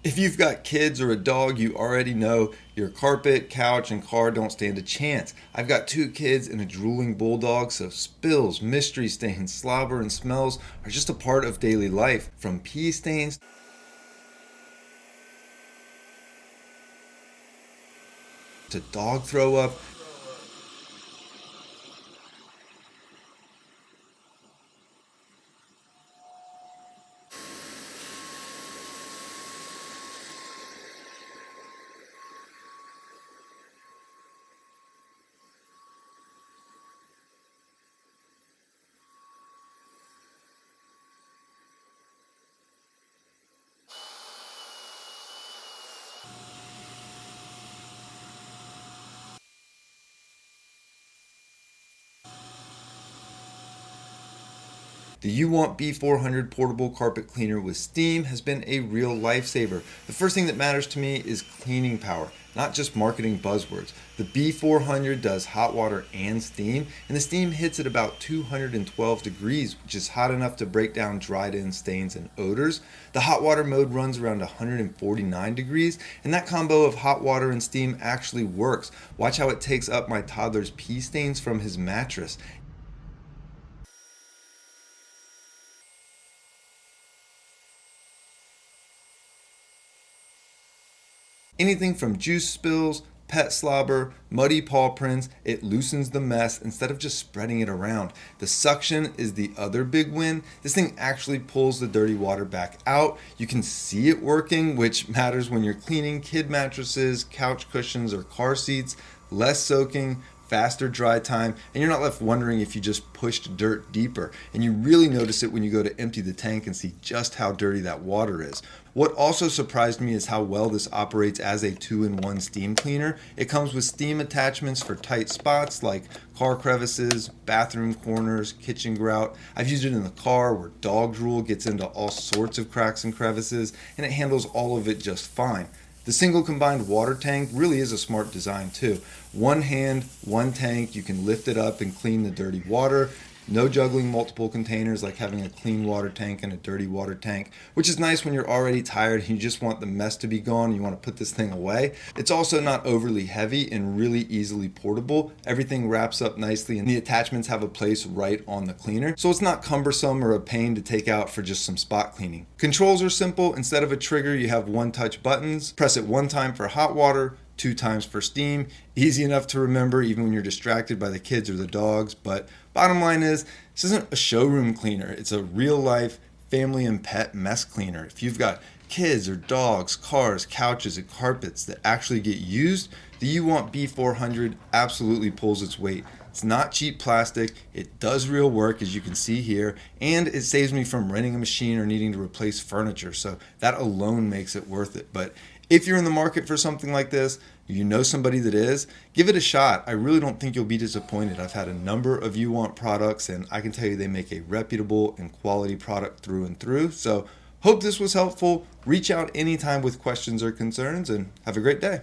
If you've got kids or a dog, you already know your carpet, couch, and car don't stand a chance. I've got two kids and a drooling bulldog, so spills, mystery stains, slobber, and smells are just a part of daily life. From pee stains to dog throw up. The UWANT B400 portable carpet cleaner with steam has been a real lifesaver. The first thing that matters to me is cleaning power, not just marketing buzzwords. The B400 does hot water and steam, and the steam hits at about 212 degrees, which is hot enough to break down dried in stains and odors. The hot water mode runs around 149 degrees, and that combo of hot water and steam actually works. Watch how it takes up my toddler's pee stains from his mattress. Anything from juice spills, pet slobber, muddy paw prints, it loosens the mess instead of just spreading it around. The suction is the other big win. This thing actually pulls the dirty water back out. You can see it working, which matters when you're cleaning kid mattresses, couch cushions, or car seats. Less soaking, faster dry time, and you're not left wondering if you just pushed dirt deeper. And you really notice it when you go to empty the tank and see just how dirty that water is. What also surprised me is how well this operates as a 2-in-1 steam cleaner. It comes with steam attachments for tight spots like car crevices, bathroom corners, kitchen grout. I've used it in the car where dog drool gets into all sorts of cracks and crevices, and it handles all of it just fine. The single combined water tank really is a smart design too. One hand, one tank, you can lift it up and clean the dirty water. No juggling multiple containers like having a clean water tank and a dirty water tank, which is nice when you're already tired and you just want the mess to be gone and you want to put this thing away. It's also not overly heavy and really easily portable. Everything wraps up nicely and the attachments have a place right on the cleaner, so it's not cumbersome or a pain to take out for just some spot cleaning. Controls are simple. Instead of a trigger, you have one-touch buttons. Press it one time for hot water, 2 times for steam. Easy enough to remember even when you're distracted by the kids or the dogs. But bottom line is, this isn't a showroom cleaner. It's a real life family and pet mess cleaner. If you've got kids or dogs, cars, couches, and carpets that actually get used, the UWANT B400 absolutely pulls its weight. It's not cheap plastic, it does real work as you can see here, and it saves me from renting a machine or needing to replace furniture, so that alone makes it worth it. But if you're in the market for something like this, you know somebody that is, give it a shot. I really don't think you'll be disappointed. I've had a number of UWANT products, and I can tell you they make a reputable and quality product through and through. So hope this was helpful. Reach out anytime with questions or concerns, and have a great day.